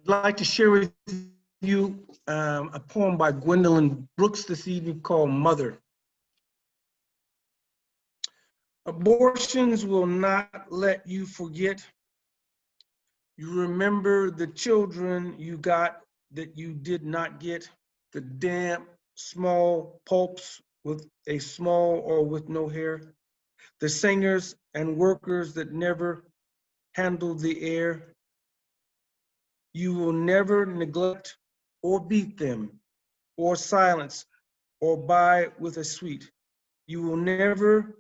like to share with you a poem by Gwendolyn Brooks this evening called Mother. Abortions will not let you forget. You remember the children you got that you did not get, the damp, small pulps with a small or with no hair, the singers and workers that never handled the air. You will never neglect or beat them, or silence, or buy with a sweet. You will never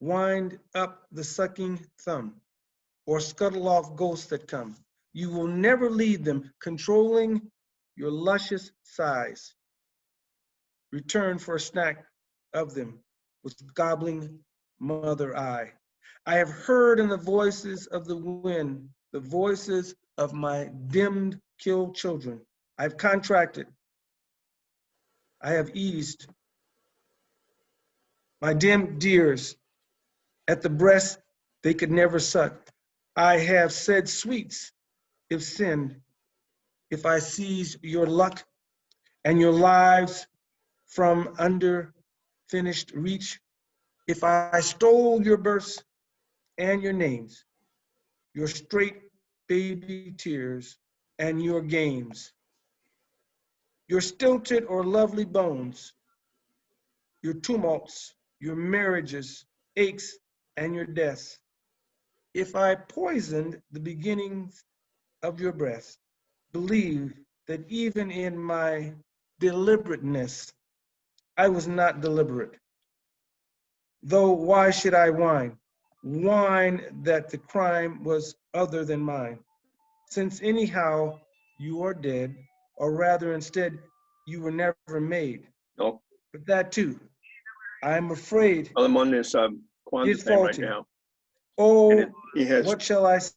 wind up the sucking thumb, or scuttle off ghosts that come. You will never lead them, controlling your luscious sighs. Return for a snack of them with gobbling mother eye. I have heard in the voices of the wind, the voices of my dimmed, killed children. I've contracted. I have eased my dim dears at the breast they could never suck. I have said sweets if sinned, if I seized your luck and your lives from under finished reach, if I stole your births and your names, your straight baby tears and your games, your stilted or lovely bones, your tumults, your marriages, aches, and your deaths. If I poisoned the beginnings of your breath, believe that even in my deliberateness, I was not deliberate. Though why should I whine? Whine that the crime was other than mine. Since anyhow you are dead, or rather instead, you were never made. No. But that too, I'm afraid. I'm on this Kwanzaa thing right now. Oh, he has, what shall I say?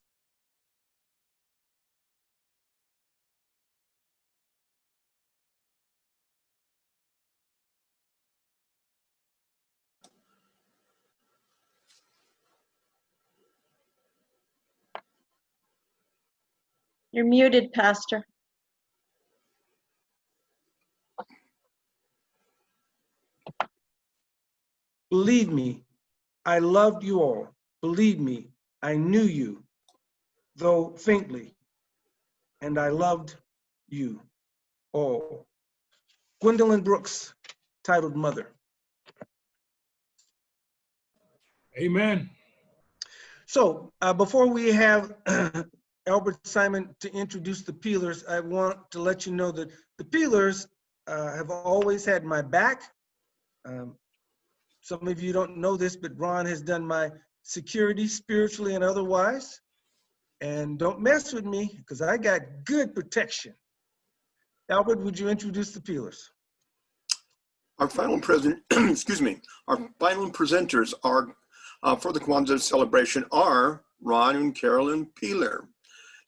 You're muted, Pastor. Believe me, I loved you all. Believe me, I knew you, though faintly, and I loved you all. Gwendolyn Brooks, titled Mother. Amen. So before we have Albert Simon to introduce the Peelers, I want to let you know that the Peelers have always had my back. Some of you don't know this, but Ron has done my security spiritually and otherwise. And don't mess with me because I got good protection. Albert, would you introduce the Peelers? our final excuse me, our final presenters are for the Kwanzaa celebration are Ron and Carolyn Peeler,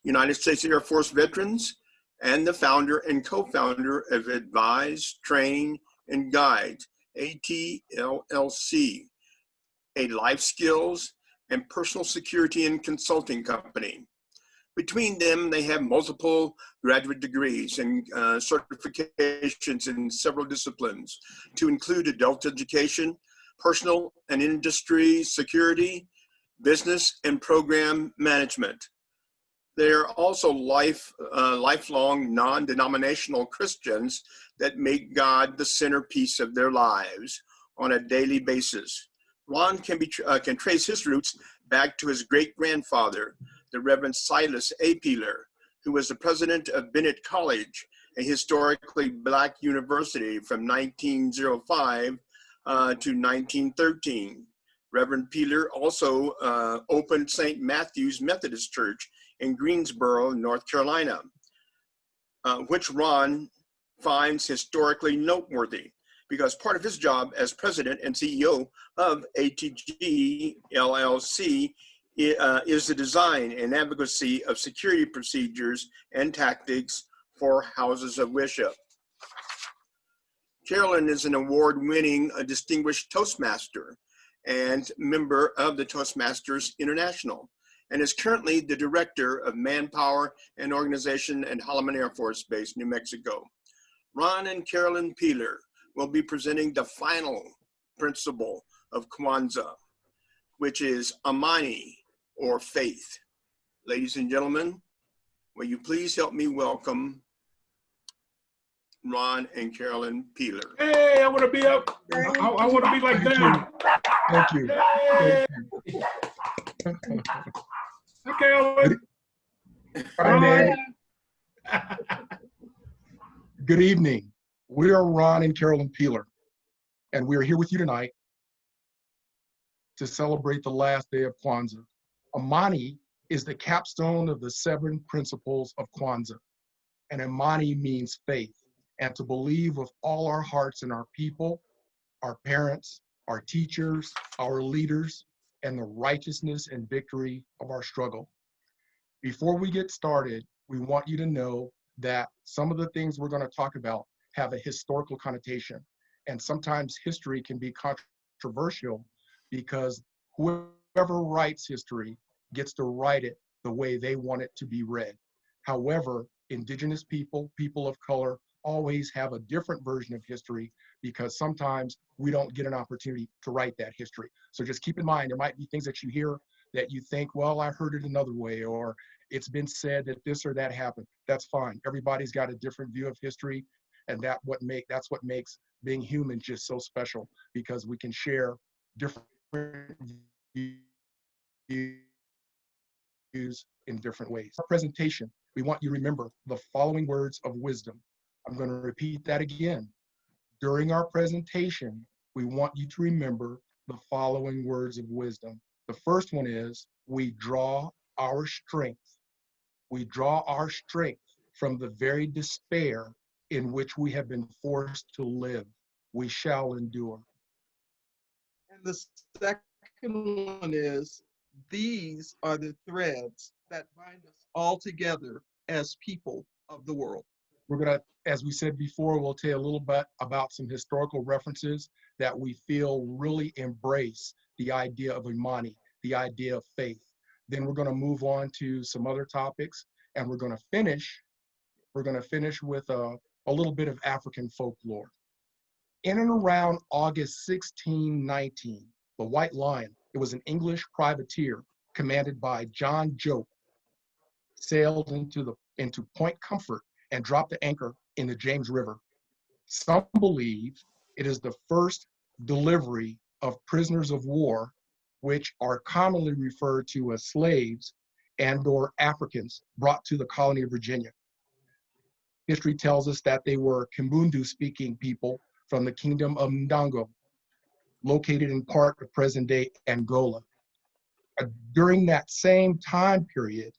United States Air Force veterans, and the founder and co-founder of Advise, Train, and Guide, ATLLC, a life skills and personal security and consulting company. Between them, they have multiple graduate degrees and certifications in several disciplines, to include adult education, personal and industry security, business and program management. They are also lifelong non-denominational Christians that make God the centerpiece of their lives on a daily basis. Ron can trace his roots back to his great-grandfather, the Reverend Silas A. Peeler, who was the president of Bennett College, a historically Black university from 1905 to 1913. Reverend Peeler also opened St. Matthew's Methodist Church in Greensboro, North Carolina, which Ron finds historically noteworthy because part of his job as president and CEO of ATG LLC is the design and advocacy of security procedures and tactics for houses of worship. Carolyn is an award-winning distinguished Toastmaster and member of the Toastmasters International, and is currently the Director of Manpower and Organization at Holloman Air Force Base, New Mexico. Ron and Carolyn Peeler will be presenting the final principle of Kwanzaa, which is Imani, or faith. Ladies and gentlemen, will you please help me welcome Ron and Carolyn Peeler. Hey, I want to be up. I want to be like them. Thank you. Hey. Okay, Owen. Hi, man. Good evening. We are Ron and Carolyn Peeler, and we are here with you tonight to celebrate the last day of Kwanzaa. Imani is the capstone of the 7 principles of Kwanzaa, and Imani means faith, and to believe with all our hearts in our people, our parents, our teachers, our leaders, and the righteousness and victory of our struggle. Before we get started, we want you to know that some of the things we're going to talk about have a historical connotation, and sometimes history can be controversial because whoever writes history gets to write it the way they want it to be read. However, Indigenous people, people of color, always have a different version of history because sometimes we don't get an opportunity to write that history. So just keep in mind, there might be things that you hear that you think, well, I heard it another way, or it's been said that this or that happened. That's fine. Everybody's got a different view of history, and that's what makes being human just so special, because we can share different views in different ways. Our presentation, we want you to remember the following words of wisdom. I'm going to repeat that again. During our presentation, we want you to remember the following words of wisdom. The first one is, we draw our strength. We draw our strength from the very despair in which we have been forced to live. We shall endure. And the second one is, these are the threads that bind us all together as people of the world. We're going to, as we said before, we'll tell you a little bit about some historical references that we feel really embrace the idea of Imani, the idea of faith. Then we're going to move on to some other topics, and we're going to finish with a little bit of African folklore. In and around August 1619, the White Lion, it was an English privateer commanded by John Jope, sailed into Point Comfort and dropped the anchor in the James River. Some believe it is the first delivery of prisoners of war, which are commonly referred to as slaves and/or Africans brought to the colony of Virginia. History tells us that they were Kimbundu-speaking people from the kingdom of Ndongo, located in part of present-day Angola. During that same time period,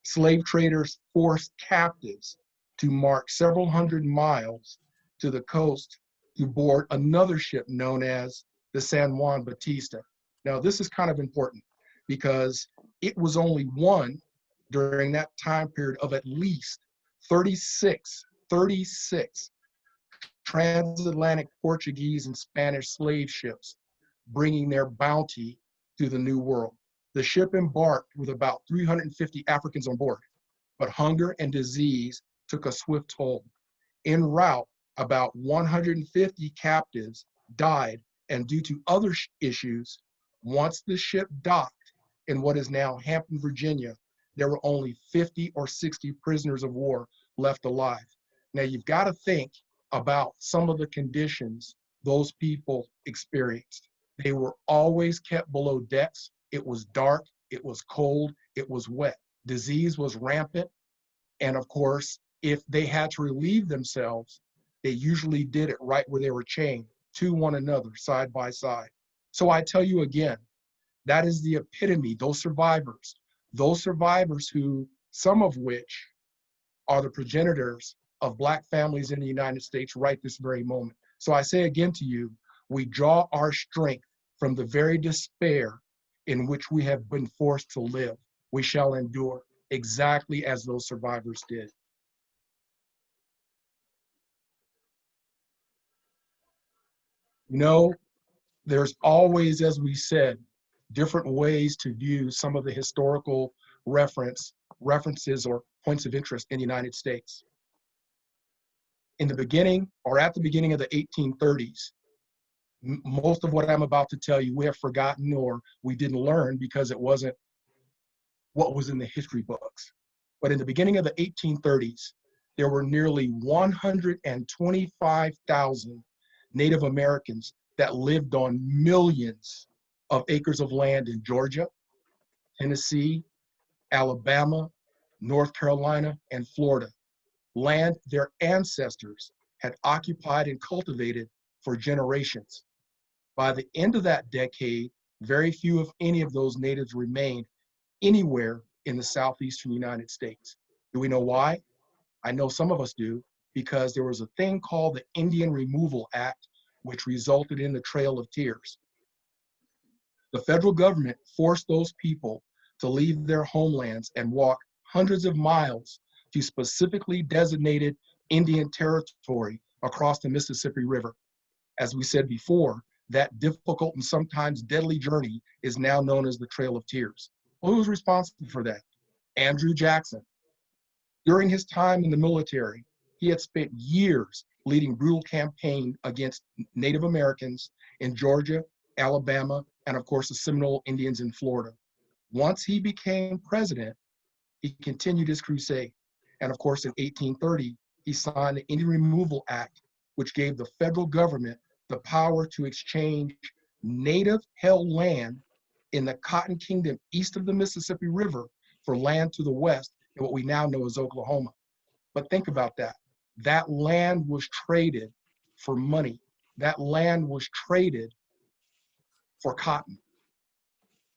slave traders forced captives to march several hundred miles to the coast to board another ship known as the San Juan Bautista. Now, this is kind of important because it was only one during that time period of at least 36 transatlantic Portuguese and Spanish slave ships bringing their bounty to the New World. The ship embarked with about 350 Africans on board, but hunger and disease took a swift toll. En route, about 150 captives died, and due to other issues, once the ship docked in what is now Hampton, Virginia, there were only 50 or 60 prisoners of war left alive. Now, you've got to think about some of the conditions those people experienced. They were always kept below decks. It was dark, it was cold, it was wet. Disease was rampant. And of course, if they had to relieve themselves, they usually did it right where they were chained to one another, side by side. So I tell you again, that is the epitome, those survivors who, some of which are the progenitors of Black families in the United States right this very moment. So I say again to you, we draw our strength from the very despair in which we have been forced to live. We shall endure, exactly as those survivors did. You know, there's always, as we said, different ways to view some of the historical references or points of interest in the United States. In the beginning, or at the beginning of the 1830s, most of what I'm about to tell you we have forgotten or we didn't learn because it wasn't what was in the history books. But in the beginning of the 1830s, there were nearly 125,000 Native Americans that lived on millions of acres of land in Georgia, Tennessee, Alabama, North Carolina, and Florida. Land their ancestors had occupied and cultivated for generations. By the end of that decade, very few, if any, of those natives remained anywhere in the southeastern United States. Do we know why? I know some of us do, because there was a thing called the Indian Removal Act, which resulted in the Trail of Tears. The federal government forced those people to leave their homelands and walk hundreds of miles to specifically designated Indian territory across the Mississippi River. As we said before, that difficult and sometimes deadly journey is now known as the Trail of Tears. Well, who was responsible for that? Andrew Jackson. During his time in the military, he had spent years leading brutal campaign against Native Americans in Georgia, Alabama, and of course the Seminole Indians in Florida. Once he became president, he continued his crusade. And of course in 1830, he signed the Indian Removal Act, which gave the federal government the power to exchange native-held land in the Cotton Kingdom east of the Mississippi River for land to the west in what we now know as Oklahoma. But think about that. That land was traded for money. That land was traded for cotton.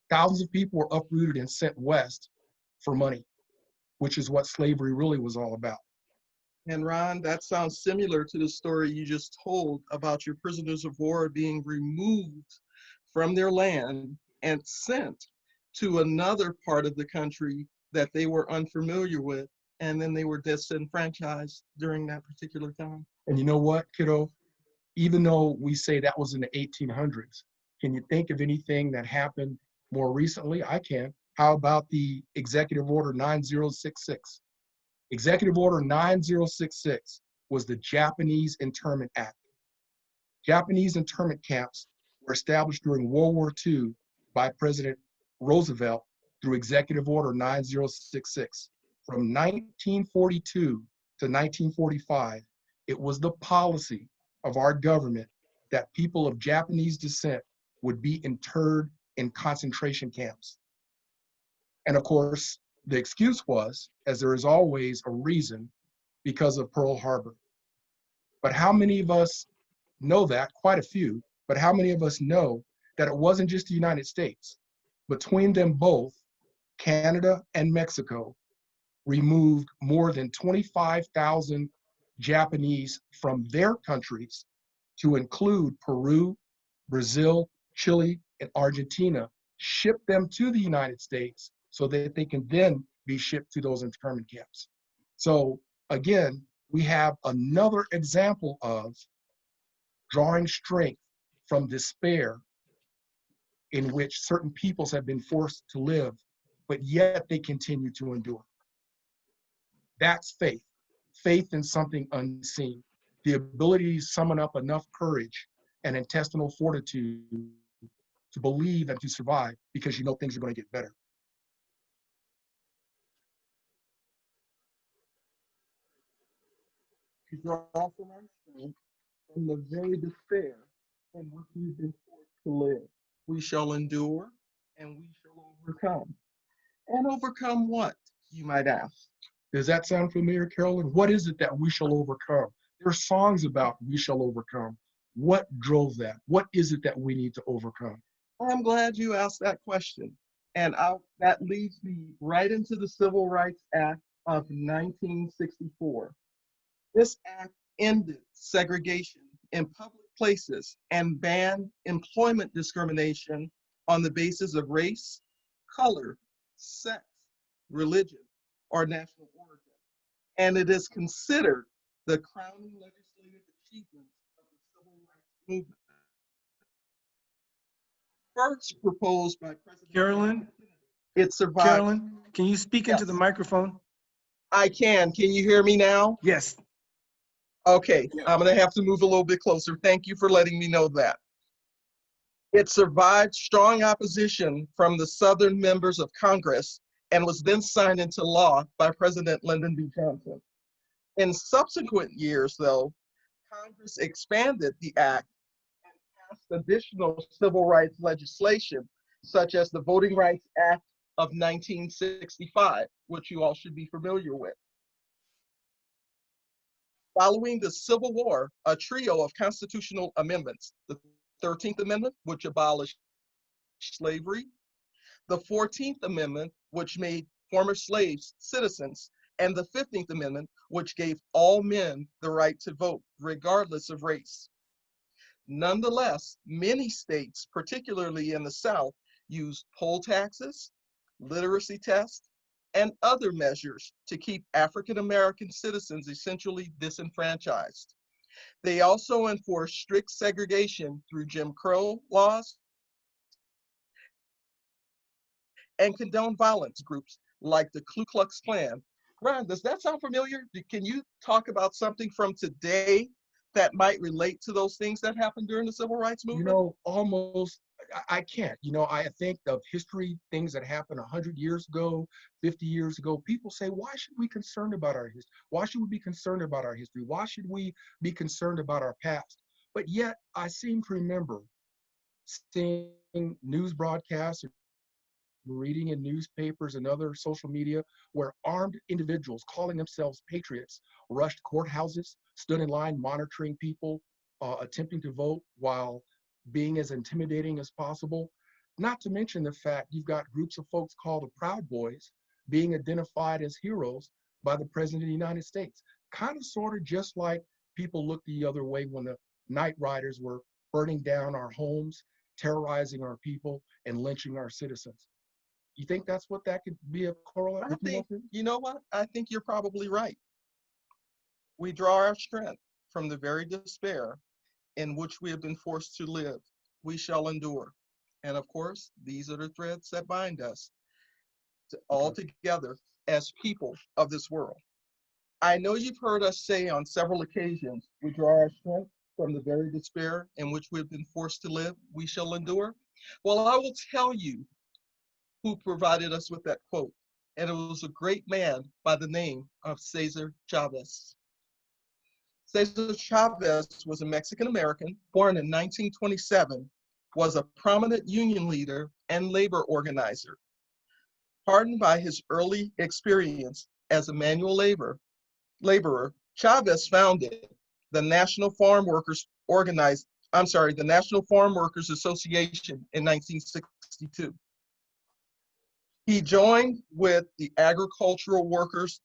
Thousands of people were uprooted and sent west for money, which is what slavery really was all about. And Ron, that sounds similar to the story you just told about your prisoners of war being removed from their land and sent to another part of the country that they were unfamiliar with, and then they were disenfranchised during that particular time. And you know what, kiddo? Even though we say that was in the 1800s, can you think of anything that happened more recently? I can. How about the Executive Order 9066? Executive Order 9066 was the Japanese Internment Act. Japanese internment camps were established during World War II by President Roosevelt through Executive Order 9066. From 1942 to 1945, it was the policy of our government that people of Japanese descent would be interred in concentration camps. And of course, the excuse was, as there is always a reason, because of Pearl Harbor. But how many of us know that? Quite a few. But how many of us know that it wasn't just the United States? Between them both, Canada and Mexico removed more than 25,000 Japanese from their countries to include Peru, Brazil, Chile, and Argentina, shipped them to the United States so that they can then be shipped to those internment camps. So again, we have another example of drawing strength from despair in which certain peoples have been forced to live, but yet they continue to endure. That's faith. Faith in something unseen. The ability to summon up enough courage and intestinal fortitude to believe and to survive because you know things are going to get better. To draw from our strength from the very despair in which we've been forced to live. We shall endure and we shall overcome. And overcome what, you might ask? Does that sound familiar, Carolyn? What is it that we shall overcome? There are songs about we shall overcome. What drove that? What is it that we need to overcome? I'm glad you asked that question. And that leads me right into the Civil Rights Act of 1964. This act ended segregation in public places and banned employment discrimination on the basis of race, color, sex, religion, or national origin. And it is considered the crowning legislative achievement of the civil rights movement. first proposed by President Carolyn, It survived. Carolyn, can you speak into the Yes. microphone? I can. Can you hear me now? Yes. Okay, Yeah. I'm going to have to move a little bit closer. Thank you for letting me know that. It survived strong opposition from the Southern members of Congress and was then signed into law by President Lyndon B. Johnson. In subsequent years, though, Congress expanded the act and passed additional civil rights legislation, such as the Voting Rights Act of 1965, which you all should be familiar with. Following the Civil War, a trio of constitutional amendments, the 13th Amendment, which abolished slavery, the 14th Amendment, which made former slaves citizens, and the 15th Amendment, which gave all men the right to vote, regardless of race. Nonetheless, many states, particularly in the South, used poll taxes, literacy tests, and other measures to keep African American citizens essentially disenfranchised. They also enforced strict segregation through Jim Crow laws and condoned violence groups like the Ku Klux Klan. Ron, does that sound familiar? Can you talk about something from today that might relate to those things that happened during the Civil Rights Movement? You know, almost, I can't. You know, I think of history, things that happened 100 years ago, 50 years ago. People say, why should we be concerned about our history? Why should we be concerned about our history? Why should we be concerned about our past? But yet, I seem to remember seeing news broadcasts, reading in newspapers and other social media where armed individuals calling themselves patriots rushed courthouses, stood in line monitoring people attempting to vote while being as intimidating as possible. Not to mention the fact you've got groups of folks called the Proud Boys being identified as heroes by the President of the United States. Kind of sort of just like people looked the other way when the Night Riders were burning down our homes, terrorizing our people, and lynching our citizens. You think that's what that could be a correlate? I think, you know what? I think you're probably right. We draw our strength from the very despair in which we have been forced to live. We shall endure. And of course, these are the threads that bind us all together as people of this world. I know you've heard us say on several occasions, we draw our strength from the very despair in which we've been forced to live. We shall endure. Well, I will tell you who provided us with that quote. And it was a great man by the name of Cesar Chavez. Cesar Chavez was a Mexican American born in 1927, was a prominent union leader and labor organizer. Hardened by his early experience as a manual laborer, Chavez founded the National Farm Workers the National Farm Workers Association in 1962. He joined with the Agricultural Workers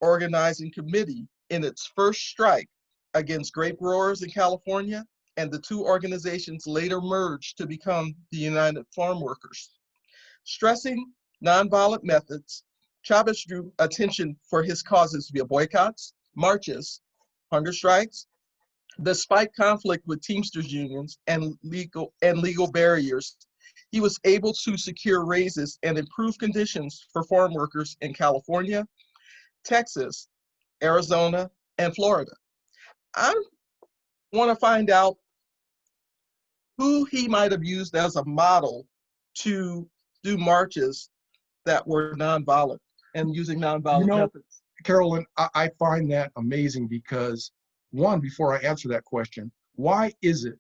Organizing Committee in its first strike against grape growers in California, and the two organizations later merged to become the United Farm Workers. Stressing nonviolent methods, Chavez drew attention for his causes via boycotts, marches, hunger strikes. Despite conflict with Teamsters unions and legal barriers, he was able to secure raises and improve conditions for farm workers in California, Texas, Arizona, and Florida. I want to find out who he might have used as a model to do marches that were nonviolent and using nonviolent methods. Carolyn, I find that amazing because, one, before I answer that question, why is it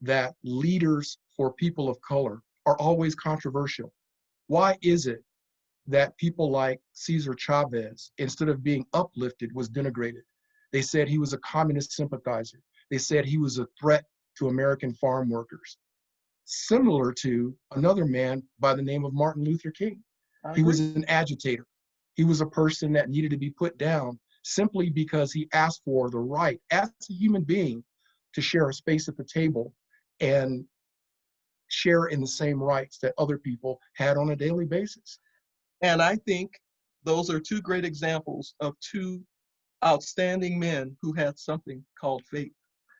that leaders for people of color are always controversial? Why is it that people like Cesar Chavez, instead of being uplifted, was denigrated? They said he was a communist sympathizer. They said he was a threat to American farm workers. Similar to another man by the name of Martin Luther King. He was an agitator. He was a person that needed to be put down simply because he asked for the right as a human being to share a space at the table and share in the same rights that other people had on a daily basis. And I think those are two great examples of two outstanding men who had something called faith.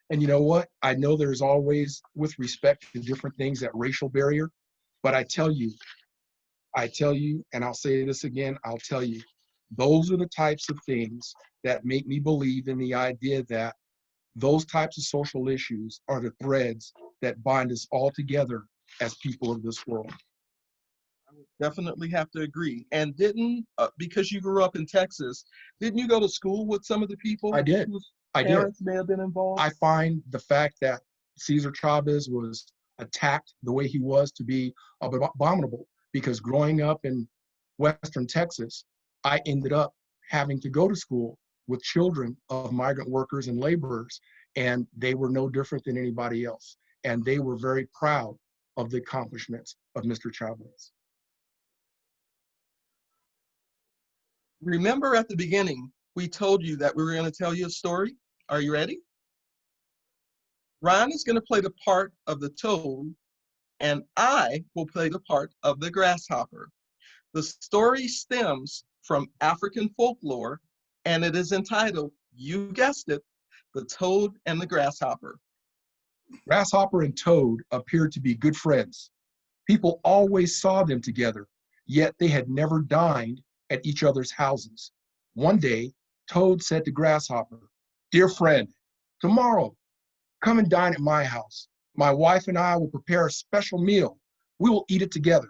And you know what? I know there's always, with respect to different things, that racial barrier, but I tell you, and I'll say this again, I'll tell you, those are the types of things that make me believe in the idea that those types of social issues are the threads that bind us all together as people of this world. Definitely have to agree. And because you grew up in Texas, didn't you go to school with some of the people I did. whose I did. parents may have been involved? I find the fact that Cesar Chavez was attacked the way he was to be abominable, because growing up in Western Texas, I ended up having to go to school with children of migrant workers and laborers, and they were no different than anybody else. And they were very proud of the accomplishments of Mr. Chavez. Remember at the beginning, we told you that we were going to tell you a story? Are you ready? Ron is going to play the part of the toad, and I will play the part of the grasshopper. The story stems from African folklore, and it is entitled, you guessed it, The Toad and the Grasshopper. Grasshopper and Toad appeared to be good friends. People always saw them together, yet they had never dined at each other's houses. One day, Toad said to Grasshopper, "Dear friend, tomorrow, come and dine at my house. My wife and I will prepare a special meal. We will eat it together."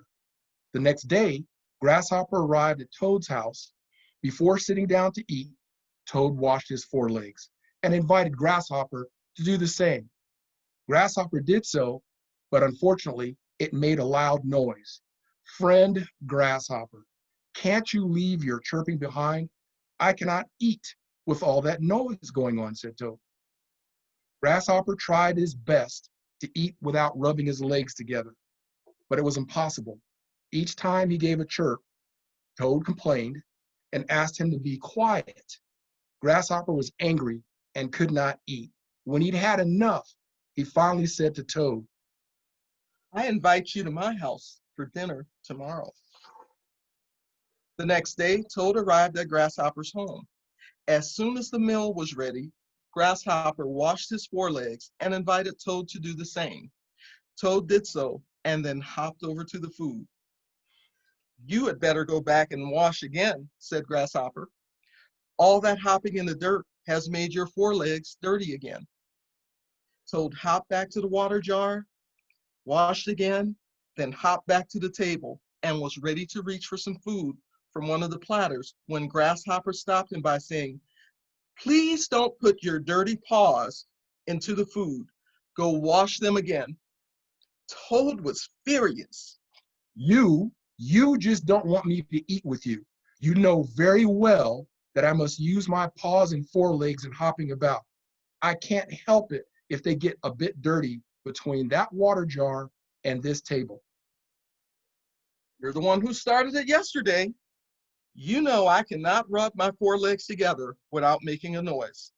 The next day, Grasshopper arrived at Toad's house. Before sitting down to eat, Toad washed his forelegs and invited Grasshopper to do the same. Grasshopper did so, but unfortunately, it made a loud noise. "Friend Grasshopper, can't you leave your chirping behind? I cannot eat with all that noise going on," said Toad. Grasshopper tried his best to eat without rubbing his legs together, but it was impossible. Each time he gave a chirp, Toad complained and asked him to be quiet. Grasshopper was angry and could not eat. When he'd had enough, he finally said to Toad, "I invite you to my house for dinner tomorrow." The next day, Toad arrived at Grasshopper's home. As soon as the meal was ready, Grasshopper washed his forelegs and invited Toad to do the same. Toad did so and then hopped over to the food. "You had better go back and wash again," said Grasshopper. "All that hopping in the dirt has made your forelegs dirty again." Toad hopped back to the water jar, washed again, then hopped back to the table and was ready to reach for some food from one of the platters when Grasshopper stopped him by saying, "Please don't put your dirty paws into the food. Go wash them again." Toad was furious. You just don't want me to eat with you. You know very well that I must use my paws and forelegs in hopping about. I can't help it if they get a bit dirty between that water jar and this table." "You're the one who started it yesterday. You know I cannot rub my forelegs together without making a noise."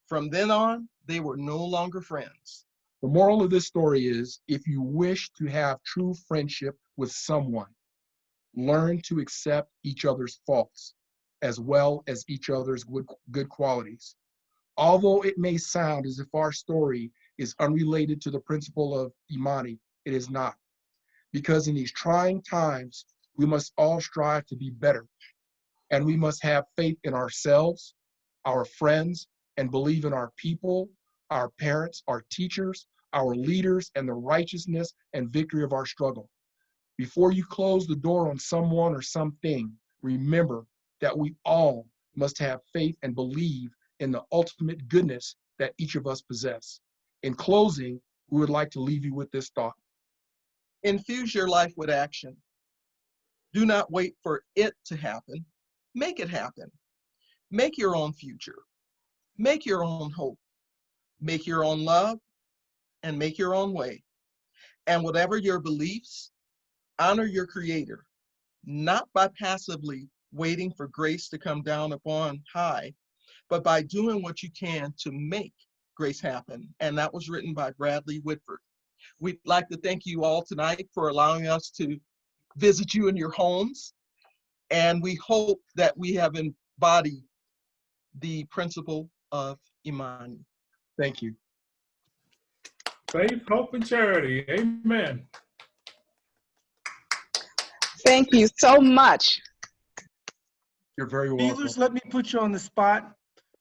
From then on, they were no longer friends. The moral of this story is, if you wish to have true friendship with someone, learn to accept each other's faults as well as each other's good qualities. Although it may sound as if our story is unrelated to the principle of Imani, it is not. Because in these trying times, we must all strive to be better. And we must have faith in ourselves, our friends, and believe in our people, our parents, our teachers, our leaders, and the righteousness and victory of our struggle. Before you close the door on someone or something, remember that we all must have faith and believe in the ultimate goodness that each of us possess. In closing, we would like to leave you with this thought. Infuse your life with action. Do not wait for it to happen. Make it happen. Make your own future. Make your own hope. Make your own love, and make your own way. And whatever your beliefs, honor your Creator, not by passively waiting for grace to come down upon high, but by doing what you can to make grace happen. And that was written by Bradley Whitford. We'd like to thank you all tonight for allowing us to visit you in your homes. And we hope that we have embodied the principle of Imani. Thank you. Faith, hope, and charity. Amen. Thank you so much. You're very welcome. Peelers, let me put you on the spot.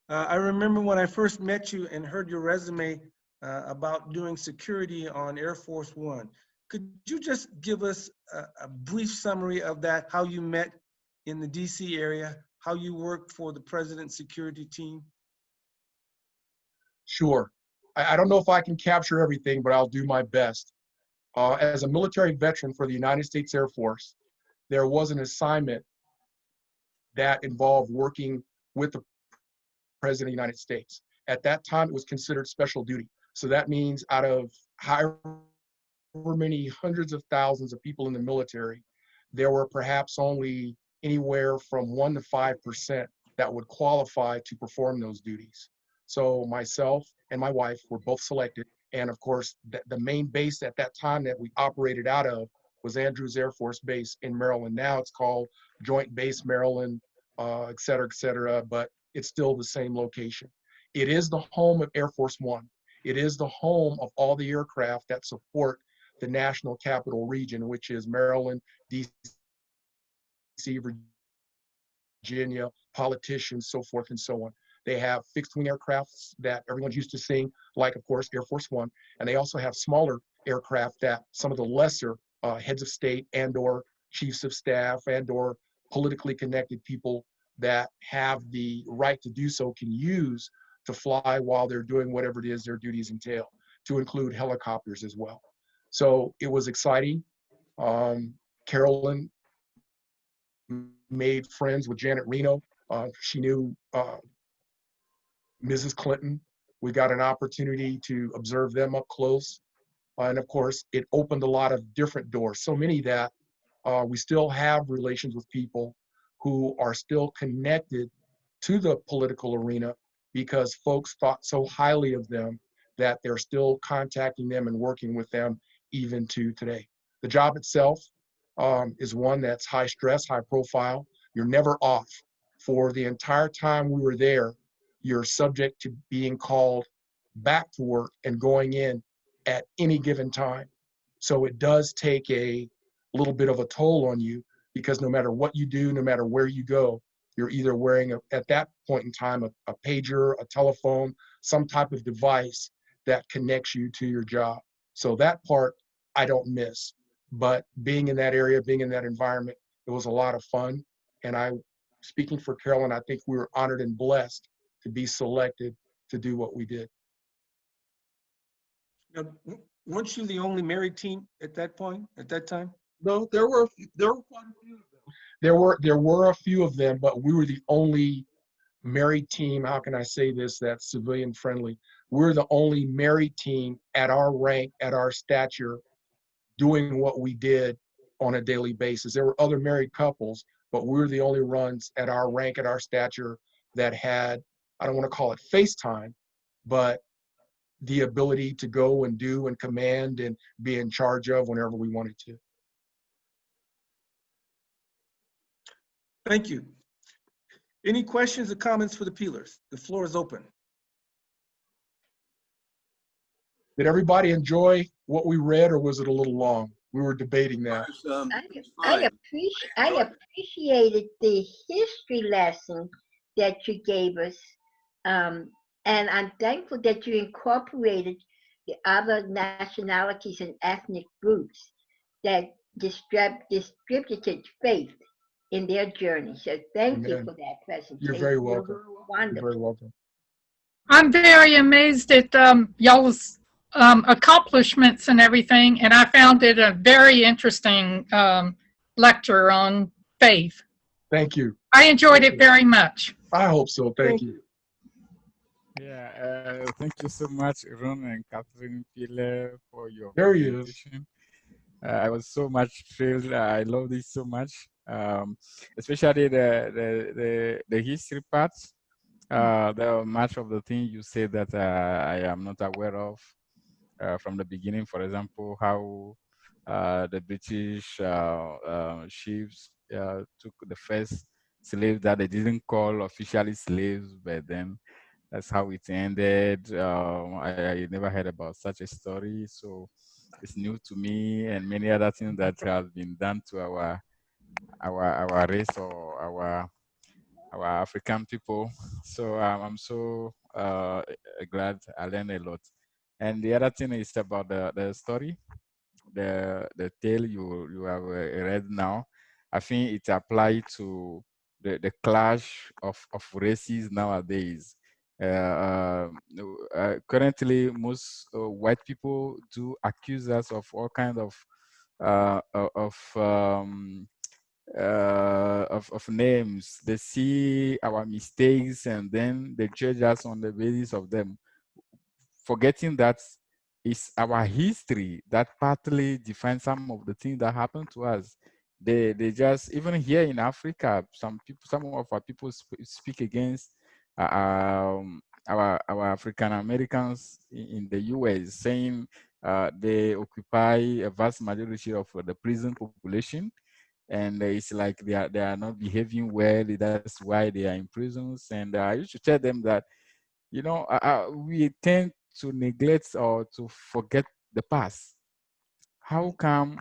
I remember when I first met you and heard your resume about doing security on Air Force One. Could you just give us a brief summary of that, how you met in the DC area, how you worked for the President's security team? Sure. I don't know if I can capture everything, but I'll do my best. As a military veteran for the United States Air Force, there was an assignment that involved working with the President of the United States. At that time, it was considered special duty. So that means out of however many hundreds of thousands of people in the military, there were perhaps only anywhere from 1% to 5% that would qualify to perform those duties. So myself and my wife were both selected. And of course, the main base at that time that we operated out of was Andrews Air Force Base in Maryland. Now it's called Joint Base Maryland, et cetera, but it's still the same location. It is the home of Air Force One. It is the home of all the aircraft that support the National Capital Region, which is Maryland, DC, Virginia, politicians, so forth and so on. They have fixed wing aircrafts that everyone's used to seeing, like, of course, Air Force One. And they also have smaller aircraft that some of the lesser heads of state and or chiefs of staff and or politically connected people that have the right to do so can use to fly while they're doing whatever it is their duties entail, to include helicopters as well. So it was exciting. Carolyn made friends with Janet Reno. She knew Mrs. Clinton. We got an opportunity to observe them up close. And of course, it opened a lot of different doors, so many that we still have relations with people who are still connected to the political arena because folks thought so highly of them that they're still contacting them and working with them even to today. The job itself is one that's high stress, high profile. You're never off. For the entire time we were there, you're subject to being called back to work and going in at any given time. So it does take a little bit of a toll on you because no matter what you do, no matter where you go, you're either wearing, at that point in time, a pager, a telephone, some type of device that connects you to your job. So that part I don't miss. But being in that area, being in that environment, it was a lot of fun. And speaking for Carolyn, I think we were honored and blessed to be selected to do what we did. Now, weren't you the only married team at that point, at that time? No, there were quite a few of them. There were a few of them, but we were the only married team, how can I say this, that's civilian friendly. We're the only married team at our rank, at our stature, doing what we did on a daily basis. There were other married couples, but we're the only ones at our rank, at our stature that had, I don't want to call it FaceTime, but the ability to go and do and command and be in charge of whenever we wanted to. Thank you. Any questions or comments for the Peelers? The floor is open. Did everybody enjoy what we read, or was it a little long? We were debating that. I appreciated the history lesson that you gave us. And I'm thankful that you incorporated the other nationalities and ethnic groups that distributed faith in their journey. So thank you Amen. for that presentation. You're very welcome. You're Wonderful. very welcome. I'm very amazed at y'all's accomplishments and everything, and I found it a very interesting lecture on faith. Thank you. I enjoyed it very much. I hope so. Thank you. Yeah, thank you so much, Ron and Catherine Piller, for your There he is. presentation. I was so much thrilled. I love this so much, especially the history parts. There are much of the things you said that I am not aware of from the beginning. For example, how the British ships took the first slaves that they didn't call officially slaves, but then That's how it ended. I never heard about such a story, so it's new to me, and many other things that have been done to our race or our African people. So I'm so glad I learned a lot. And the other thing is about the story, the tale you have read now. I think it applies to the clash of races nowadays. Currently, most white people do accuse us of all kind uh, of um, of names. They see our mistakes and then they judge us on the basis of them, forgetting that it's our history that partly defines some of the things that happen to us. They just, even here in Africa, some of our people speak against our African Americans in the US, saying they occupy a vast majority of the prison population, and it's like they are not behaving well. That's why they are in prisons. And I used to tell them that, we tend to neglect or to forget the past. How come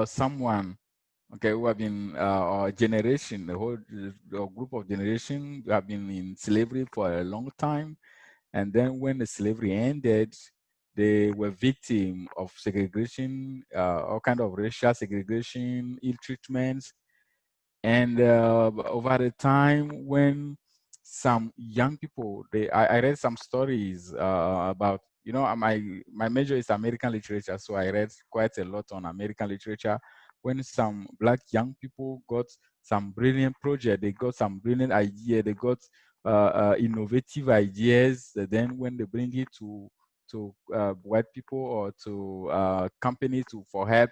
someone, okay, who have been or a generation, the whole group of generation who have been in slavery for a long time, and then when the slavery ended, they were victim of segregation, all kind of racial segregation, ill treatments, and over the time when some young people, I read some stories about, my major is American literature, so I read quite a lot on American literature. When some black young people got some brilliant project, they got some brilliant idea, they got innovative ideas, then when they bring it to white people or to companies for help,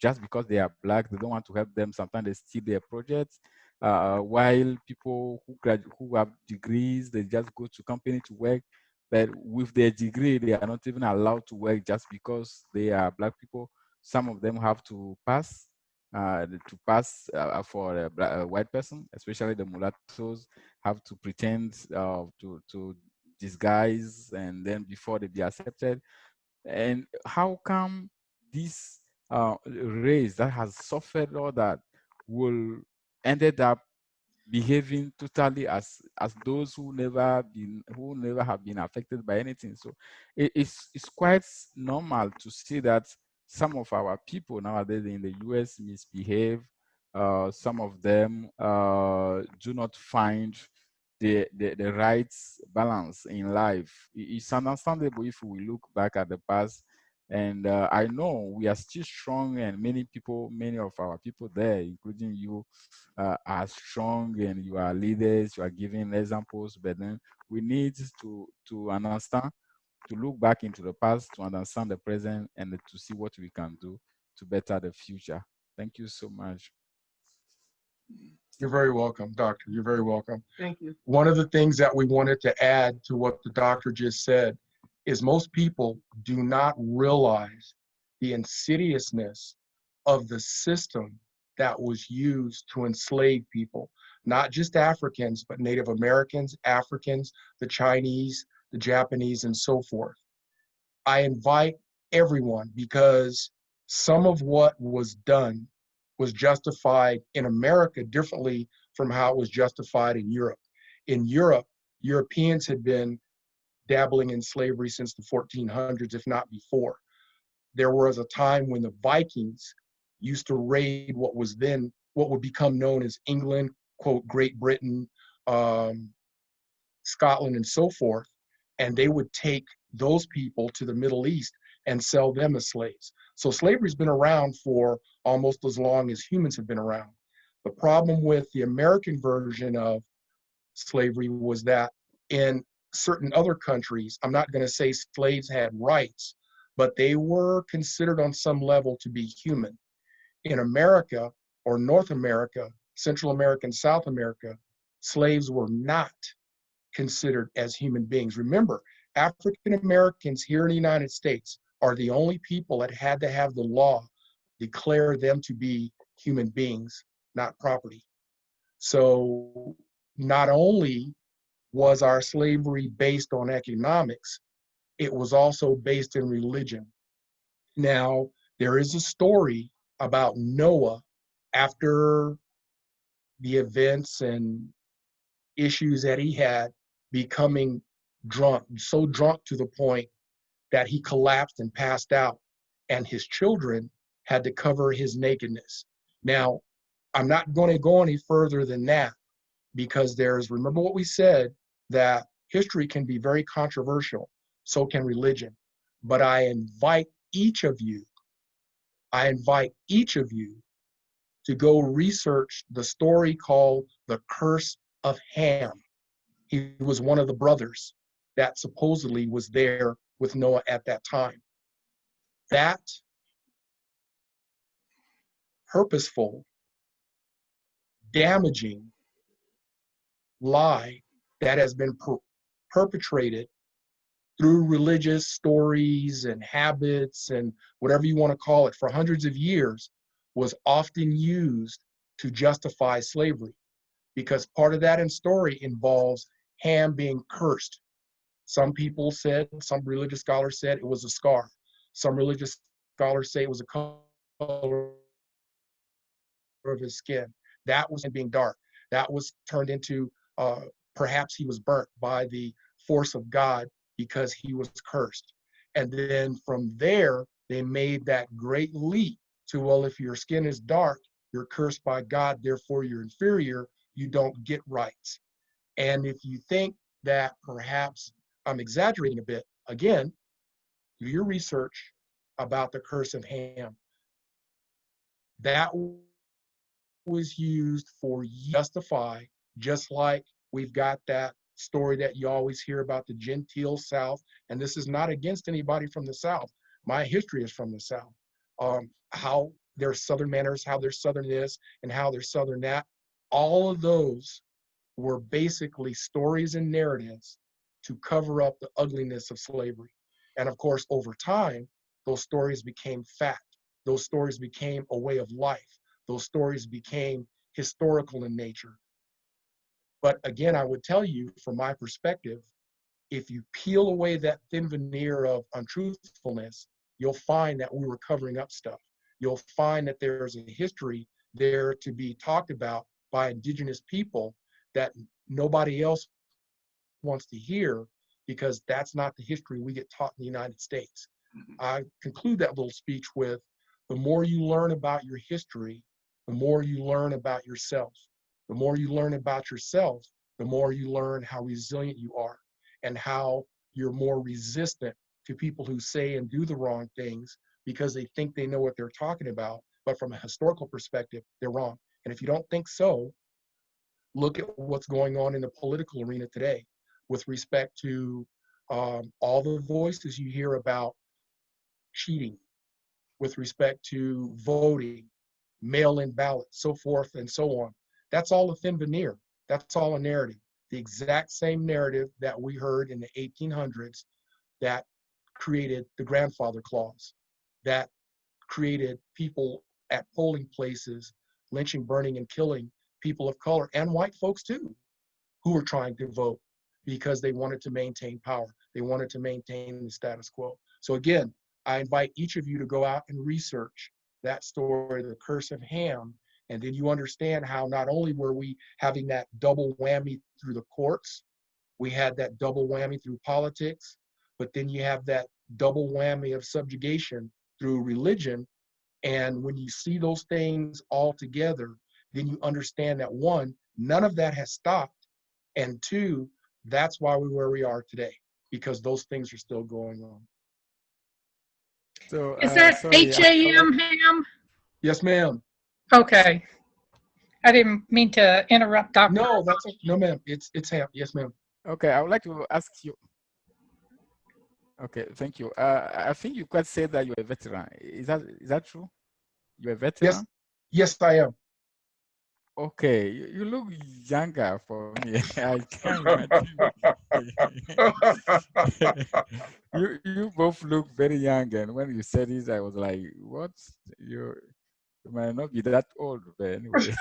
just because they are black, they don't want to help them. Sometimes they steal their projects. While people who have degrees, they just go to company to work. But with their degree, they are not even allowed to work just because they are black people. Some of them have to pass for a white person, especially the mulattoes, have to pretend to disguise, and then before they be accepted. And how come this race that has suffered all that will ended up behaving totally as those who never have been affected by anything? So it's quite normal to see that some of our people nowadays in the US misbehave. Some of them do not find the right balance in life. It's understandable if we look back at the past, and I know we are still strong, and many of our people there, including you, are strong, and you are leaders, you are giving examples. But then we need to understand, to look back into the past, to understand the present, and to see what we can do to better the future. Thank you so much. You're very welcome, doctor. You're very welcome. Thank you. One of the things that we wanted to add to what the doctor just said is most people do not realize the insidiousness of the system that was used to enslave people, not just Africans, but Native Americans, Africans, the Chinese, the Japanese, and so forth. I invite everyone, because some of what was done was justified in America differently from how it was justified in Europe. In Europe, Europeans had been dabbling in slavery since the 1400s, if not before. There was a time when the Vikings used to raid what would become known as England, quote, Great Britain, Scotland, and so forth, and they would take those people to the Middle East and sell them as slaves. So slavery's been around for almost as long as humans have been around. The problem with the American version of slavery was that in certain other countries, I'm not going to say slaves had rights, but they were considered on some level to be human. In America, or North America, Central America, and South America, slaves were not considered as human beings. Remember, African Americans here in the United States are the only people that had to have the law declare them to be human beings, not property. So not only was our slavery based on economics, it was also based in religion. Now, there is a story about Noah after the events and issues that he had, becoming drunk, so drunk to the point that he collapsed and passed out, and his children had to cover his nakedness. Now, I'm not going to go any further than that, because remember what we said, that history can be very controversial, so can religion. But I invite each of you to go research the story called The Curse of Ham. He was one of the brothers that supposedly was there with Noah at that time. That purposeful, damaging lie that has been perpetrated through religious stories and habits and whatever you want to call it for hundreds of years was often used to justify slavery, because part of that in story involves Ham being cursed. Some people said, some religious scholars said it was a scar. Some religious scholars say it was a color of his skin. That was being dark. That was turned into, perhaps he was burnt by the force of God because he was cursed. And then from there, they made that great leap to, well, if your skin is dark, you're cursed by God, therefore you're inferior, you don't get rights. And if you think that perhaps I'm exaggerating a bit, again, do your research about the curse of Ham. That was used for justify, just like we've got that story that you always hear about the genteel South. And this is not against anybody from the South. My history is from the South. How there's Southern manners, how there's Southern this, and how there's Southern that. All of those were basically stories and narratives to cover up the ugliness of slavery. And of course, over time, those stories became fact. Those stories became a way of life. Those stories became historical in nature. But again, I would tell you, from my perspective, if you peel away that thin veneer of untruthfulness, you'll find that we were covering up stuff. You'll find that there's a history there to be talked about by indigenous people that nobody else wants to hear, because that's not the history we get taught in the United States. I conclude that little speech with, the more you learn about your history, the more you learn about yourself. The more you learn about yourself, the more you learn how resilient you are and how you're more resistant to people who say and do the wrong things because they think they know what they're talking about, but from a historical perspective, they're wrong. And if you don't think so, look at what's going on in the political arena today with respect to all the voices you hear about cheating, with respect to voting, mail-in ballots, so forth and so on. That's all a thin veneer. That's all a narrative. The exact same narrative that we heard in the 1800s that created the grandfather clause, that created people at polling places lynching, burning, and killing people of color, and white folks too, who were trying to vote because they wanted to maintain power. They wanted to maintain the status quo. So again, I invite each of you to go out and research that story, The Curse of Ham, and then you understand how not only were we having that double whammy through the courts, we had that double whammy through politics, but then you have that double whammy of subjugation through religion. And when you see those things all together, then you understand that, one, none of that has stopped, and two, that's why we're where we are today, because those things are still going on. So, Is that sorry, HAM ham? Yes, ma'am. Okay. I didn't mean to interrupt, Dr. No, no, ma'am. It's ham. Yes, ma'am. Okay, I would like to ask you. Okay, thank you. I think you quite said that you're a veteran. Is that true? You're a veteran? Yes, I am. Okay, you look younger for me. I can't imagine. You both look very young, and when you said this, I was like, "What? You might not be that old, but anyway."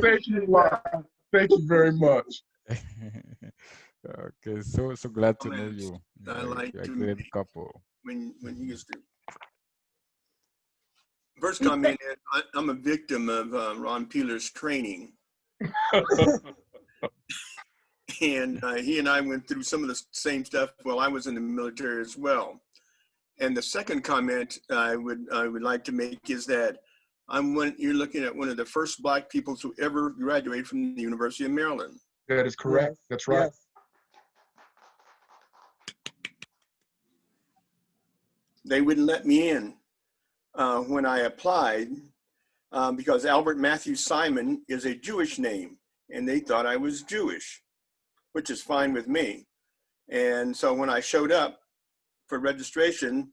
Thank you, Lon. Thank you very much. Okay, so glad to know Comments you. I like You're a to great make couple. when he gets through. First comment is I'm a victim of Ron Peeler's training. And he and I went through some of the same stuff while I was in the military as well. And the second comment I would like to make is that you're looking at one of the first Black people to ever graduate from the University of Maryland. That is correct. Yes, That's right. yes. They wouldn't let me in when I applied because Albert Matthew Simon is a Jewish name, and they thought I was Jewish, which is fine with me. And so when I showed up for registration,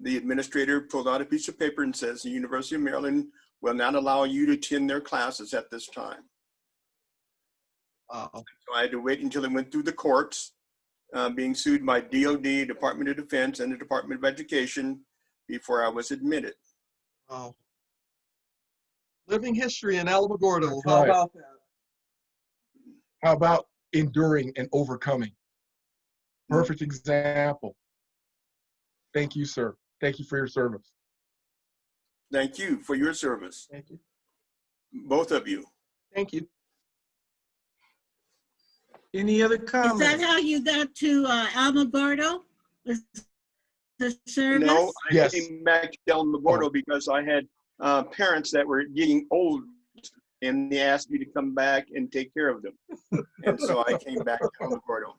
the administrator pulled out a piece of paper and says, the University of Maryland will not allow you to attend their classes at this time. Wow. So I had to wait until it went through the courts, being sued by DOD, Department of Defense, and the Department of Education before I was admitted. Wow. Living history in Alamogordo. That's How right. about that? How about enduring and overcoming? Perfect example. Thank you, sir. Thank you for your service. Thank you for your service, Thank you. both of you. Thank you. Any other Is that comments? how you got to Alamogordo? Was the service? No, I Yes. came back to Alamogordo because I had parents that were getting old, and they asked me to come back and take care of them. And so I came back to Alamogordo.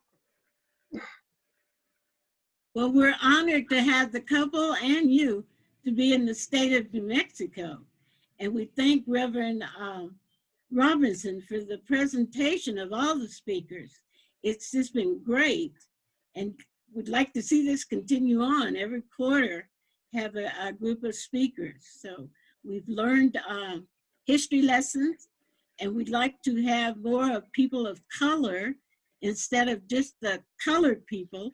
Well, we're honored to have the couple and you to be in the state of New Mexico. And we thank Reverend Robinson for the presentation of all the speakers. It's just been great. And we'd like to see this continue on. Every quarter have a group of speakers. So we've learned history lessons, and we'd like to have more of people of color instead of just the colored people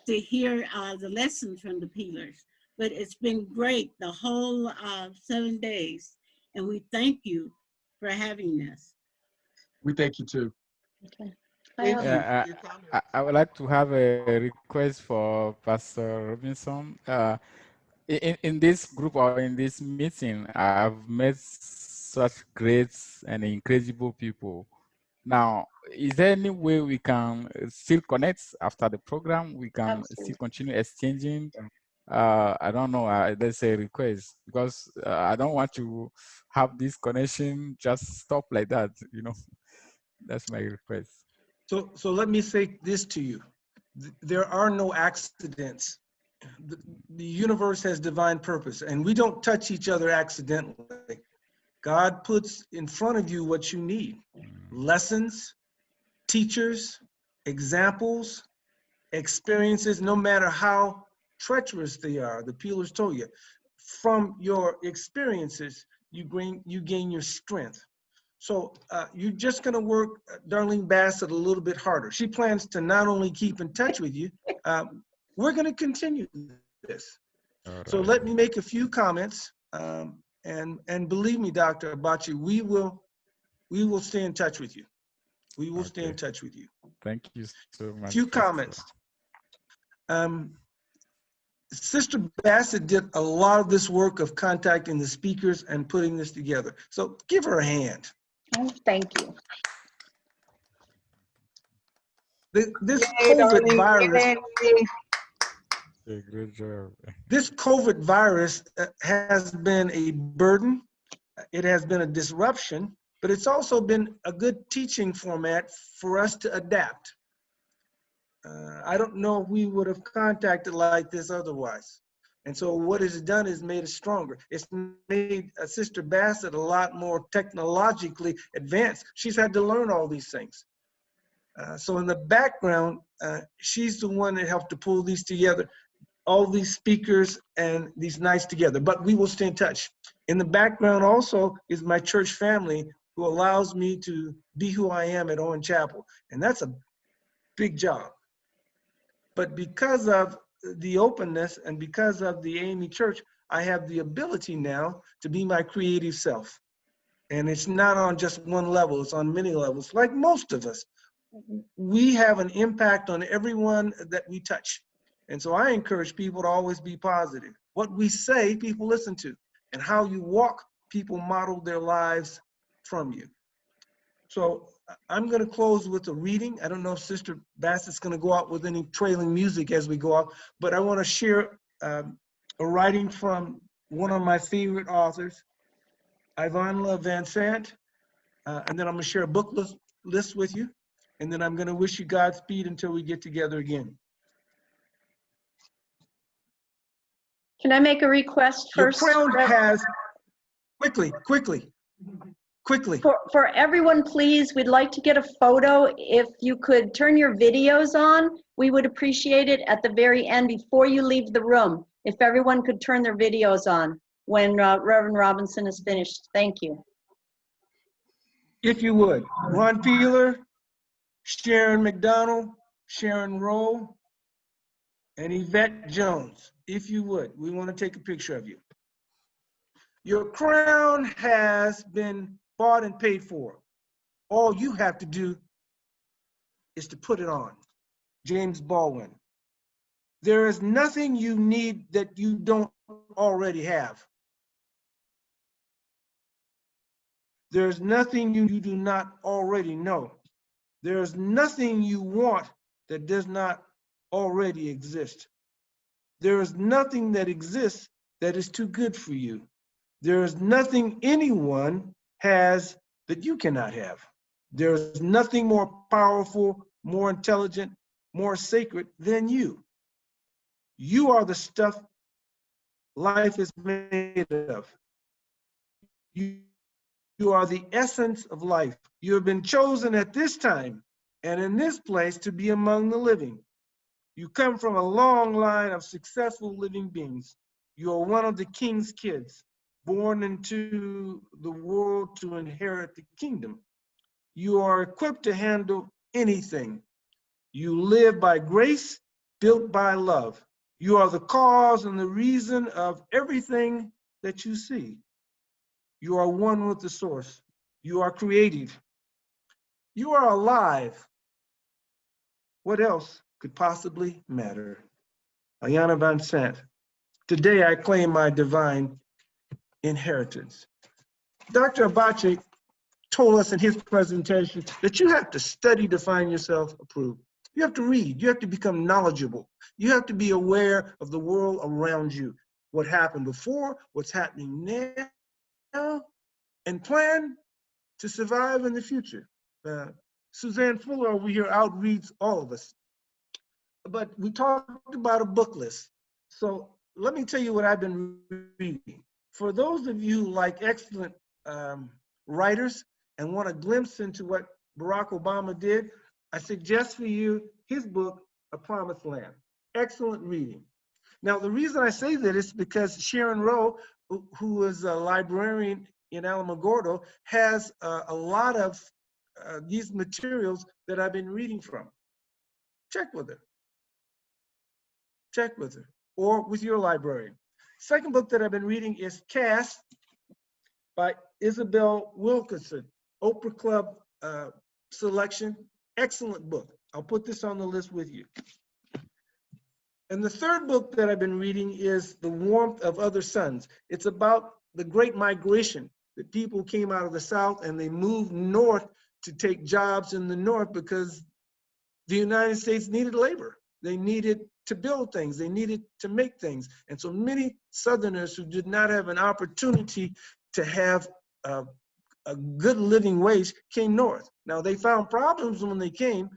to hear the lessons from the Peelers. But it's been great the whole 7 days. And we thank you for having this. We thank you too. Okay. Thank you Yeah, for your comments. I would like to have a request for Pastor Robinson. In this group or in this meeting, I've met such great and incredible people. Now, is there any way we can still connect after the program? We can still continue exchanging. I don't know. Let's say request, because I don't want to have this connection just stop like that. You know, that's my request. So let me say this to you. There are no accidents. The universe has divine purpose, and we don't touch each other accidentally. God puts in front of you what you need. Lessons, teachers, examples, experiences, no matter how treacherous they are. The Peelers told you, from your experiences, you gain your strength. So you're just going to work Darlene Bassett a little bit harder. She plans to not only keep in touch with you, we're going to continue this. So let me make a few comments, and believe me, Dr. Abachi, we will stay in touch with you. We will stay in touch with you. Thank you so much. Few comments. Sister Bassett did a lot of this work of contacting the speakers and putting this together. So give her a hand. Oh, thank you. This Yay, COVID darling, virus, yay. Great job. this COVID virus has been a burden. It has been a disruption, but it's also been a good teaching format for us to adapt. I don't know if we would have contacted like this otherwise. And so what it's done is made us stronger. It's made Sister Bassett a lot more technologically advanced. She's had to learn all these things. So in the background, she's the one that helped to pull these together, all these speakers and these nights together. But we will stay in touch. In the background also is my church family, who allows me to be who I am at Owen Chapel. And that's a big job. But because of the openness and because of the AME Church, I have the ability now to be my creative self. And it's not on just one level, it's on many levels, like most of us. we have an impact on everyone that we touch. And so I encourage people to always be positive. What we say, people listen to, and how you walk, people model their lives from you. So I'm going to close with a reading. I don't know if Sister Bassett's going to go out with any trailing music as we go out, but I want to share a writing from one of my favorite authors, Ivanla Van Sant, and then I'm going to share a book list with you, and then I'm going to wish you Godspeed until we get together again. Can I make a request Your first? crown has, quickly. For everyone, please, we'd like to get a photo. If you could turn your videos on, we would appreciate it at the very end before you leave the room. If everyone could turn their videos on when Reverend Robinson is finished. Thank you. If you would. Ron Peeler, Sharon McDonald, Sharon Rowe, and Yvette Jones. If you would, we want to take a picture of you. Your crown has been bought and paid for. All you have to do is to put it on. James Baldwin. There is nothing you need that you don't already have. There's nothing you do not already know. There's nothing you want that does not already exist. There is nothing that exists that is too good for you. There is nothing anyone has that you cannot have. There is nothing more powerful, more intelligent, more sacred than you. You are the stuff life is made of. You are the essence of life. You have been chosen at this time and in this place to be among the living. You come from a long line of successful living beings. You are one of the king's kids, born into the world to inherit the kingdom. You are equipped to handle anything. You live by grace, built by love. You are the cause and the reason of everything that you see. You are one with the source. You are creative. You are alive. What else could possibly matter? Ayana Van Sant. Today I claim my divine inheritance. Dr. Abache told us in his presentation that you have to study to find yourself approved. You have to read. You have to become knowledgeable. You have to be aware of the world around you, what happened before, what's happening now, and plan to survive in the future. Suzanne Fuller over here outreads all of us. But we talked about a book list. So let me tell you what I've been reading. For those of you who like excellent writers and want a glimpse into what Barack Obama did, I suggest for you his book, A Promised Land. Excellent reading. Now, the reason I say that is because Sharon Rowe, who is a librarian in Alamogordo, has a lot of these materials that I've been reading from. Check with her. Check with her or with your librarian. Second book that I've been reading is Cast by Isabel Wilkerson, Oprah Club selection. Excellent book. I'll put this on the list with you. And the third book that I've been reading is The Warmth of Other Suns. It's about the Great Migration, that people came out of the South and they moved north to take jobs in the North because the United States needed labor. They needed to build things. They needed to make things. And so many Southerners who did not have an opportunity to have a good living wage came north. Now, they found problems when they came,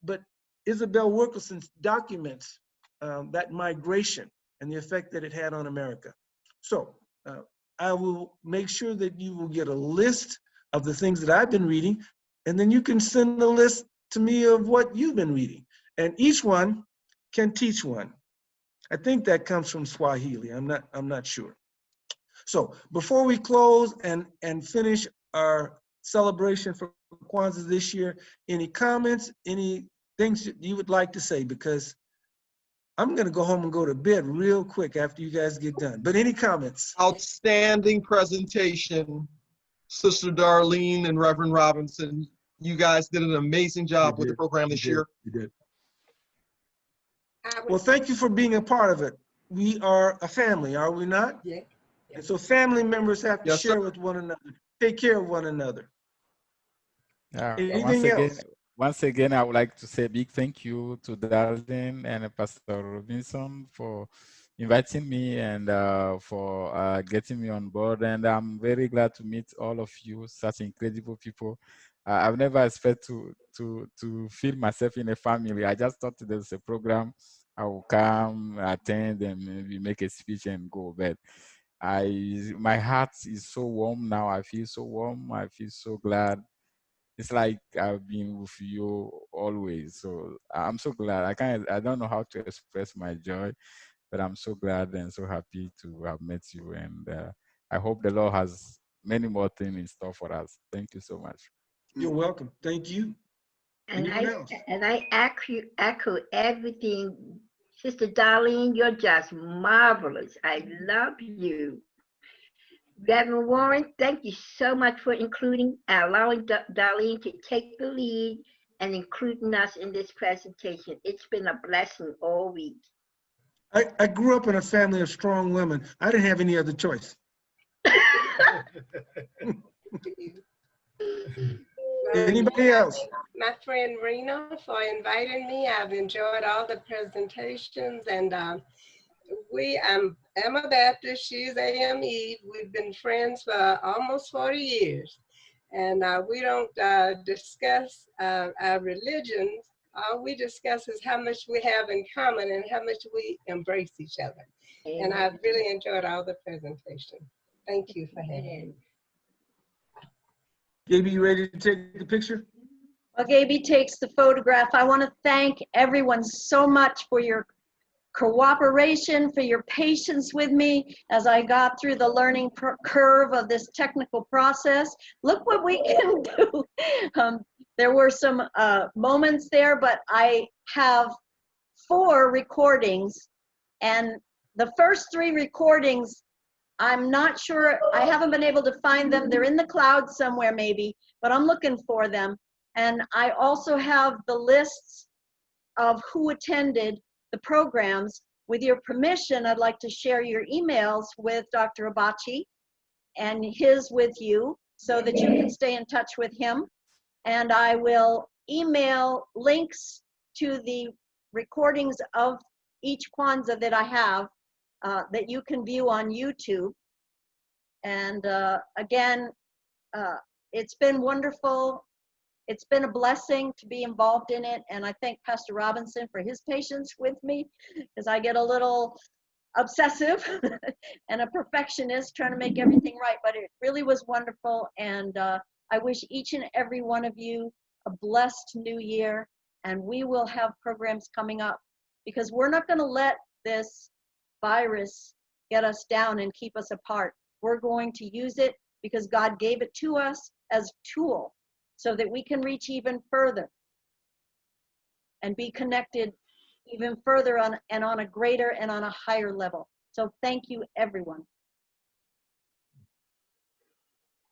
but Isabel Wilkerson documents that migration and the effect that it had on America. So I will make sure that you will get a list of the things that I've been reading, and then you can send a list to me of what you've been reading. And each one can teach one. I think that comes from Swahili. I'm not sure. So before we close and finish our celebration for Kwanzaa this year, any comments, any things that you would like to say? Because I'm going to go home and go to bed real quick after you guys get done. But any comments? Outstanding presentation, Sister Darlene and Reverend Robinson. You guys did an amazing job with the did. program You this did. year. You did. Well, thank you for being a part of it. We are a family, are we not? Yeah. And so family members have to Yes, share sir. with one another, take care of one another. Once Anything again, else? I would like to say a big thank you to Darlene and Pastor Robinson for inviting me and for getting me on board. And I'm very glad to meet all of you, such incredible people. I've never expected to feel myself in a family. I just thought there's a program, I will come, attend, and maybe make a speech and go. But my heart is so warm now. I feel so warm. I feel so glad. It's like I've been with you always. So I'm so glad. I don't know how to express my joy, but I'm so glad and so happy to have met you. And I hope the Lord has many more things in store for us. Thank you so much. You're welcome. Thank you. And Anyone else? I echo everything. Sister Darlene, you're just marvelous. I love you. Reverend Warren, thank you so much for allowing Darlene to take the lead and including us in this presentation. It's been a blessing all week. I grew up in a family of strong women. I didn't have any other choice. Anybody else? My friend Rena for inviting me. I've enjoyed all the presentations, and I'm a Baptist, she's AME. We've been friends for almost 40 years. And we don't discuss our religions. All we discuss is how much we have in common and how much we embrace each other. And I've really enjoyed all the presentation. Thank you for having me. Gaby, you ready to take the picture? Well, Gaby takes the photograph. I want to thank everyone so much for your cooperation, for your patience with me as I got through the learning curve of this technical process. Look what we can do. There were some moments there, but I have 4 recordings, and the first 3 recordings, I'm not sure, I haven't been able to find them. They're in the cloud somewhere maybe, but I'm looking for them. And I also have the lists of who attended the programs. With your permission, I'd like to share your emails with Dr. Abachi and his with you so that you can stay in touch with him. And I will email links to the recordings of each Kwanzaa that I have that you can view on YouTube. And again, it's been wonderful. It's been a blessing to be involved in it, and I thank Pastor Robinson for his patience with me, because I get a little obsessive and a perfectionist trying to make everything right, but it really was wonderful, and I wish each and every one of you a blessed new year, and we will have programs coming up, because we're not going to let this virus get us down and keep us apart. We're going to use it because God gave it to us as a tool, so that we can reach even further and be connected even further on a greater and on a higher level. So thank you, everyone.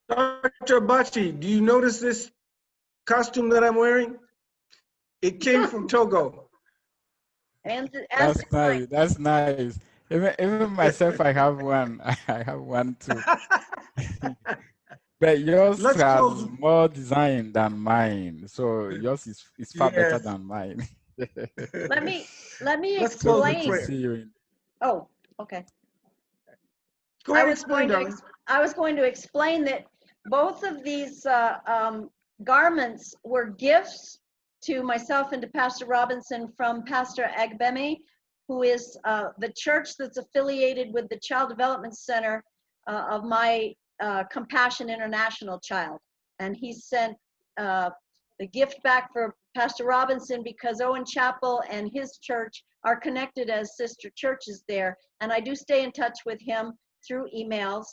Dr. Abachi, do you notice this costume that I'm wearing? It came from Togo. And That's nice. That's nice. Even myself, I have one. I have one too. But yours has more design than mine, so yours is far better than mine. Let me close with explain. prayer. See you in. Oh, okay. Go ahead and explain, darling. I was going to explain that both of these garments were gifts to myself and to Pastor Robinson from Pastor Agbemi, who is the church that's affiliated with the Child Development Center of my Compassion International child. And he sent the gift back for Pastor Robinson because Owen Chapel and his church are connected as sister churches there. And I do stay in touch with him through emails.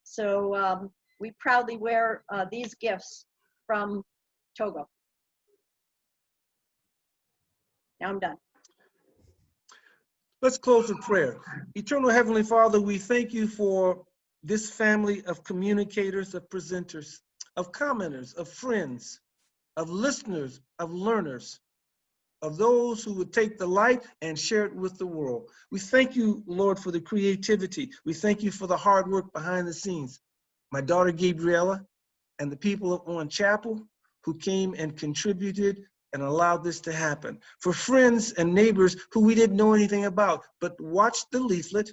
So we proudly wear these gifts from Togo. Now I'm done. Let's close with prayer. Eternal Heavenly Father, we thank you for this family of communicators, of presenters, of commenters, of friends, of listeners, of learners, of those who would take the light and share it with the world. We thank you, Lord, for the creativity. We thank you for the hard work behind the scenes. My daughter, Gabriella, and the people of Owen Chapel who came and contributed and allowed this to happen. For friends and neighbors who we didn't know anything about, but watched the leaflet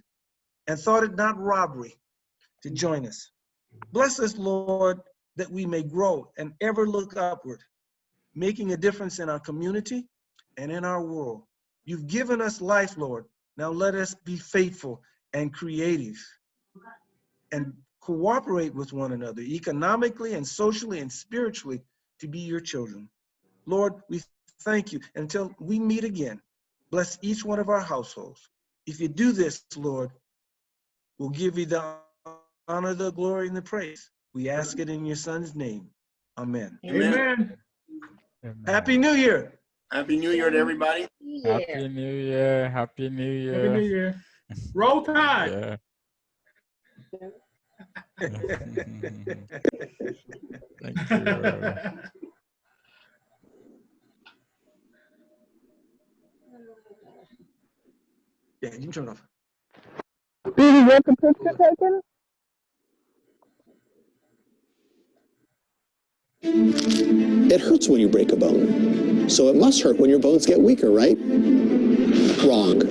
and thought it not robbery to join us. Bless us, Lord, that we may grow and ever look upward, making a difference in our community and in our world. You've given us life, Lord. Now let us be faithful and creative and cooperate with one another economically and socially and spiritually to be your children. Lord, we thank you. Until we meet again, bless each one of our households. If you do this, Lord, we'll give you the honor, the glory, and the praise. We ask it in your Son's name. Amen. Amen. Happy New Year. Happy New Year to everybody. Happy New Year. Happy New Year. Happy New Year. Roll Tide. Yeah. Thank you. Yeah, you can turn it off. Did you get the picture taken? It hurts when you break a bone, so it must hurt when your bones get weaker, right? Wrong.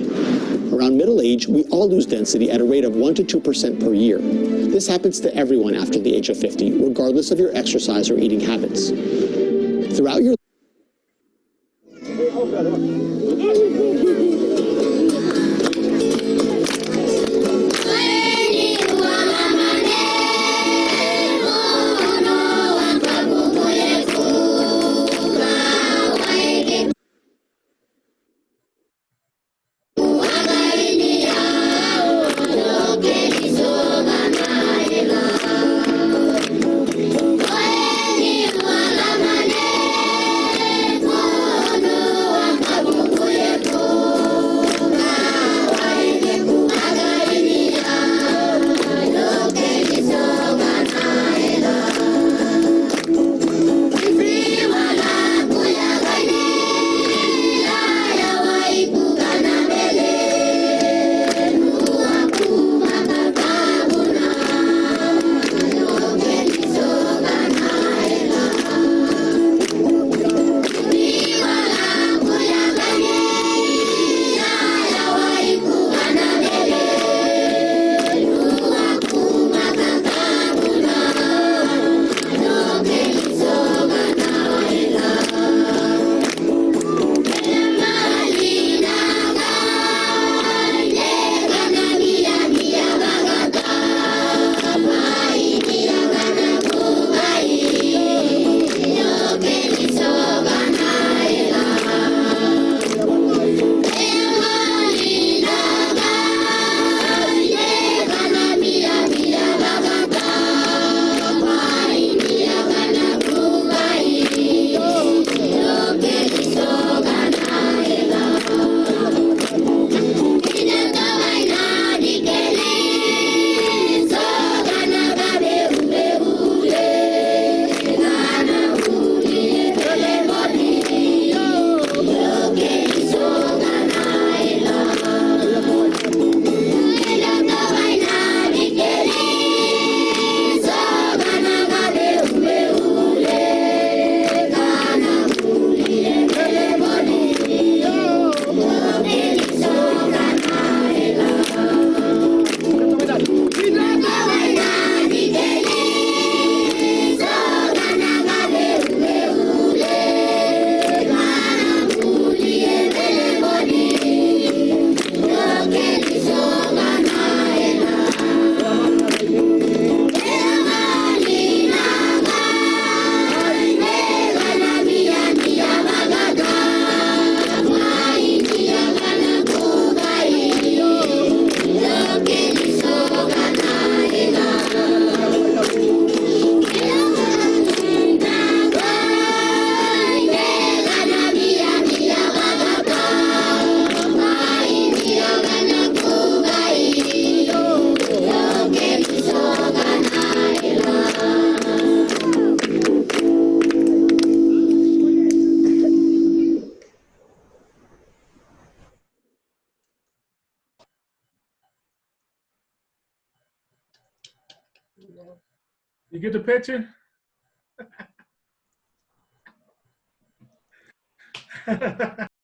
Around middle age, we all lose density at a rate of 1 to 2% per year. This happens to everyone after the age of 50, regardless of your exercise or eating habits. Throughout your You get the picture?